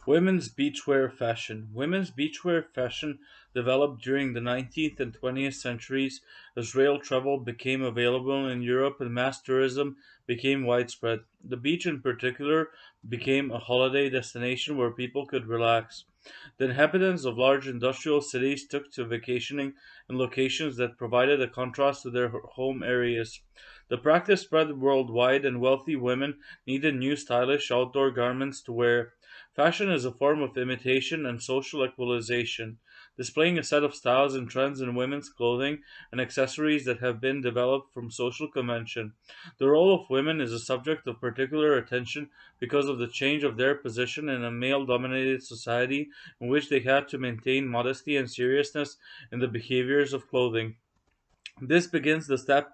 Women's beachwear fashion. Women's beachwear fashion developed during the 19th and 20th centuries as rail travel became available in Europe and mass tourism became widespread. The beach, in particular, became a holiday destination where people could relax. The inhabitants of large industrial cities took to vacationing in locations that provided a contrast to their home areas. The practice spread worldwide, and wealthy women needed new stylish outdoor garments to wear. Fashion is a form of imitation and social equalization, displaying a set of styles and trends in women's clothing and accessories that have been developed from social convention. The role of women is a subject of particular attention because of the change of their position in a male dominated society in which they had to maintain modesty and seriousness in the behaviors of clothing. This begins the step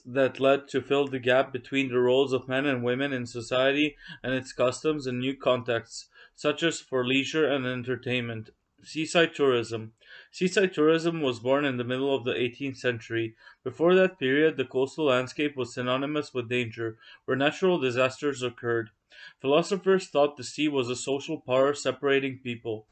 that led to fill the gap between the roles of men and women in society and its customs in new contexts, such as for leisure and entertainment. Seaside tourism. Seaside tourism was born in the middle of the 18th century. Before that period, the coastal landscape was synonymous with danger, where natural disasters occurred. Philosophers thought the sea was a social power separating people.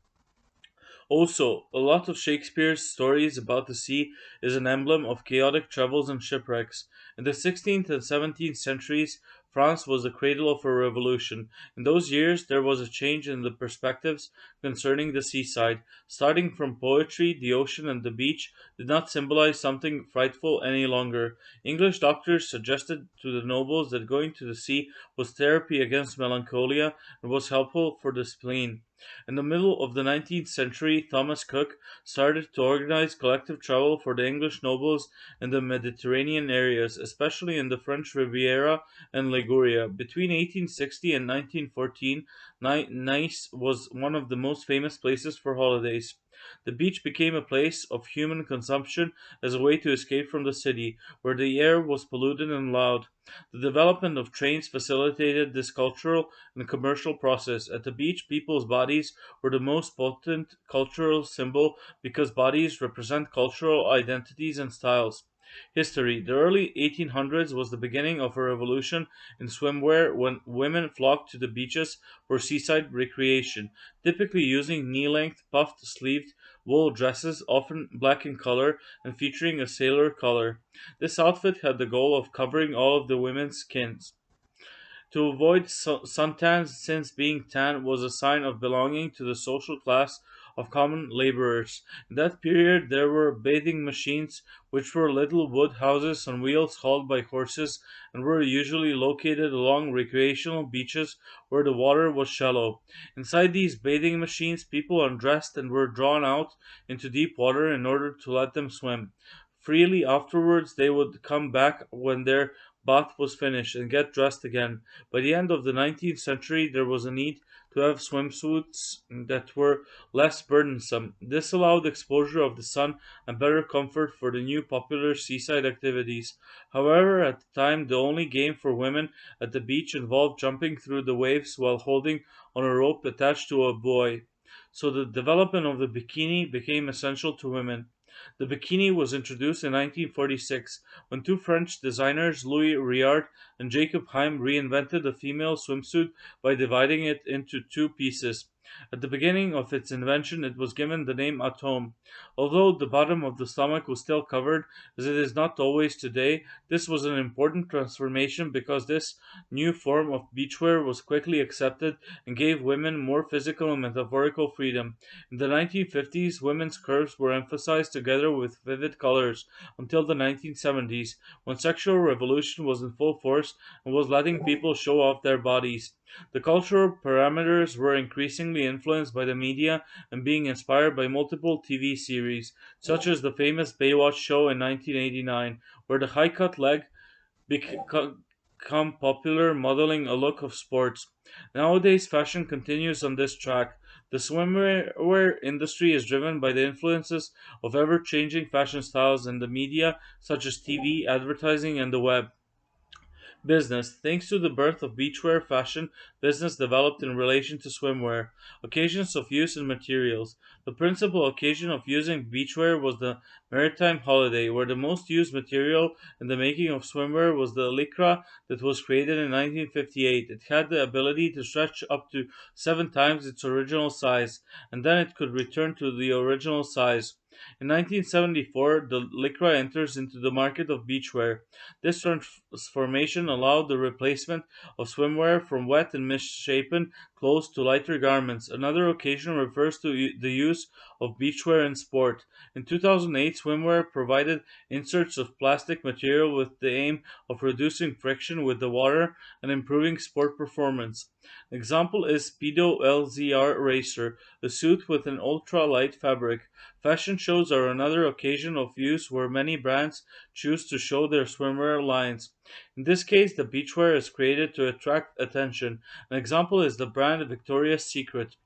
Also, a lot of Shakespeare's stories about the sea is an emblem of chaotic travels and shipwrecks. In the 16th and 17th centuries, France was the cradle of a revolution. In those years, there was a change in the perspectives concerning the seaside. Starting from poetry, the ocean and the beach did not symbolize something frightful any longer. English doctors suggested to the nobles that going to the sea was therapy against melancholia and was helpful for the spleen. In the middle of the 19th century, Thomas Cook started to organize collective travel for the English nobles in the Mediterranean areas, especially in the French Riviera and Liguria. Between 1860 and 1914, Nice was one of the most famous places for holidays. The beach became a place of human consumption as a way to escape from the city, where the air was polluted and loud. The development of trains facilitated this cultural and commercial process. At the beach, people's bodies were the most potent cultural symbol because bodies represent cultural identities and styles. History. The early 1800s was the beginning of a revolution in swimwear when women flocked to the beaches for seaside recreation, typically using knee length, puffed sleeved wool dresses, often black in color and featuring a sailor collar. This outfit had the goal of covering all of the women's skins. To avoid suntans, since being tan was a sign of belonging to the social class of common laborers. In that period, there were bathing machines, which were little wood houses on wheels hauled by horses and were usually located along recreational beaches where the water was shallow. Inside these bathing machines, people undressed and were drawn out into deep water in order to let them swim. Freely afterwards, they would come back when their bath was finished and get dressed again. By the end of the 19th century, there was a need to have swimsuits that were less burdensome. This allowed exposure of the sun and better comfort for the new popular seaside activities. However, at the time, the only game for women at the beach involved jumping through the waves while holding on a rope attached to a buoy. So the development of the bikini became essential to women. The bikini was introduced in 1946 when two French designers, Louis Riard and Jacob Heim, reinvented a female swimsuit by dividing it into two pieces. At the beginning of its invention, it was given the name Atome. Although the bottom of the stomach was still covered, as it is not always today, this was an important transformation because this new form of beachwear was quickly accepted and gave women more physical and metaphorical freedom. In the 1950s, women's curves were emphasized together with vivid colors until the 1970s, when sexual revolution was in full force and was letting people show off their bodies. The cultural parameters were increasingly influenced by the media and being inspired by multiple TV series, such as the famous Baywatch show in 1989, where the high cut leg become popular, modeling a look of sports. Nowadays, fashion continues on this track. The swimwear industry is driven by the influences of ever changing fashion styles in the media, such as TV, advertising, and the web. Business. Thanks to the birth of beachwear, fashion business developed in relation to swimwear. Occasions of use and materials. The principal occasion of using beachwear was the maritime holiday, where the most used material in the making of swimwear was the lycra that was created in 1958. It had the ability to stretch up to 7 times its original size, and then it could return to the original size. In 1974, the lycra enters into the market of beachwear. This transformation allowed the replacement of swimwear from wet and misshapen clothes to lighter garments. Another occasion refers to the use of beachwear in sport. In 2008, swimwear provided inserts of plastic material with the aim of reducing friction with the water and improving sport performance. An example is Speedo LZR Racer, a suit with an ultra-light fabric. Fashion shows are another occasion of use where many brands choose to show their swimwear lines. In this case, the beachwear is created to attract attention. An example is the brand Victoria's Secret,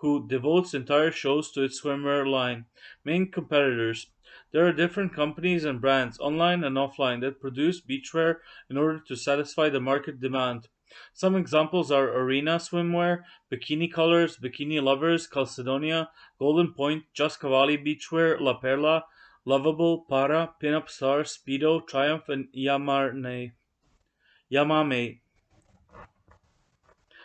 who devotes entire shows to its swimwear line. Main competitors. There are different companies and brands, online and offline, that produce beachwear in order to satisfy the market demand. Some examples are Arena Swimwear, Bikini Colors, Bikini Lovers, Calcedonia, Golden Point, Just Cavalli Beachwear, La Perla, Lovable, Para, Pinup Star, Speedo, Triumph, and Yamame.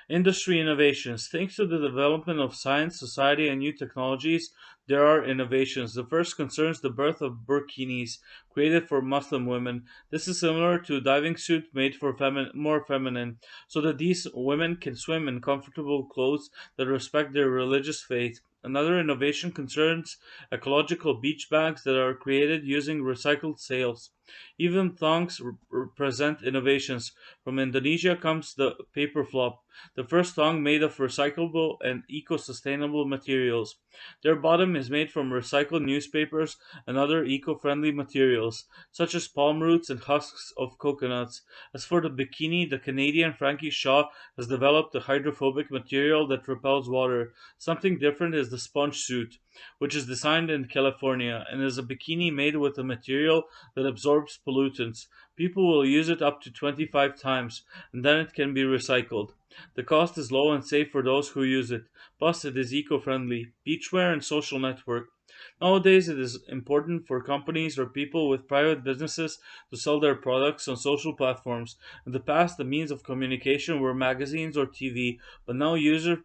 Industry innovations. Thanks to the development of science, society, and new technologies, there are innovations. The first concerns the birth of burkinis, created for Muslim women. This is similar to a diving suit made for more feminine, so that these women can swim in comfortable clothes that respect their religious faith. Another innovation concerns ecological beach bags that are created using recycled sails. Even thongs represent innovations. From Indonesia comes the paper flop, the first thong made of recyclable and eco-sustainable materials. Their bottom is made from recycled newspapers and other eco-friendly materials, such as palm roots and husks of coconuts. As for the bikini, the Canadian Frankie Shaw has developed a hydrophobic material that repels water. Something different is the sponge suit, which is designed in California and is a bikini made with a material that absorbs pollutants. People will use it up to 25 times, and then it can be recycled. The cost is low and safe for those who use it. Plus, it is eco-friendly. Beachwear and social network. Nowadays, it is important for companies or people with private businesses to sell their products on social platforms. In the past, the means of communication were magazines or TV, but now users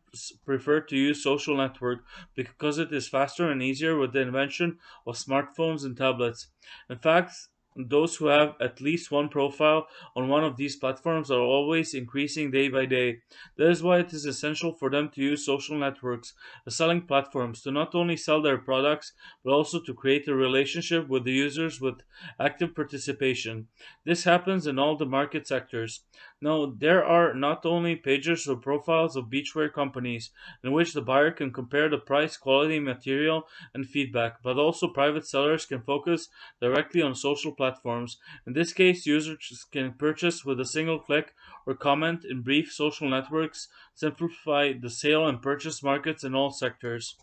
prefer to use social network because it is faster and easier with the invention of smartphones and tablets. In fact, those who have at least one profile on one of these platforms are always increasing day by day. That is why it is essential for them to use social networks as selling platforms to not only sell their products but also to create a relationship with the users with active participation. This happens in all the market sectors. Now, there are not only pages or profiles of beachwear companies in which the buyer can compare the price, quality, material, and feedback, but also private sellers can focus directly on social platforms. In this case, users can purchase with a single click or comment in brief social networks, simplify the sale and purchase markets in all sectors.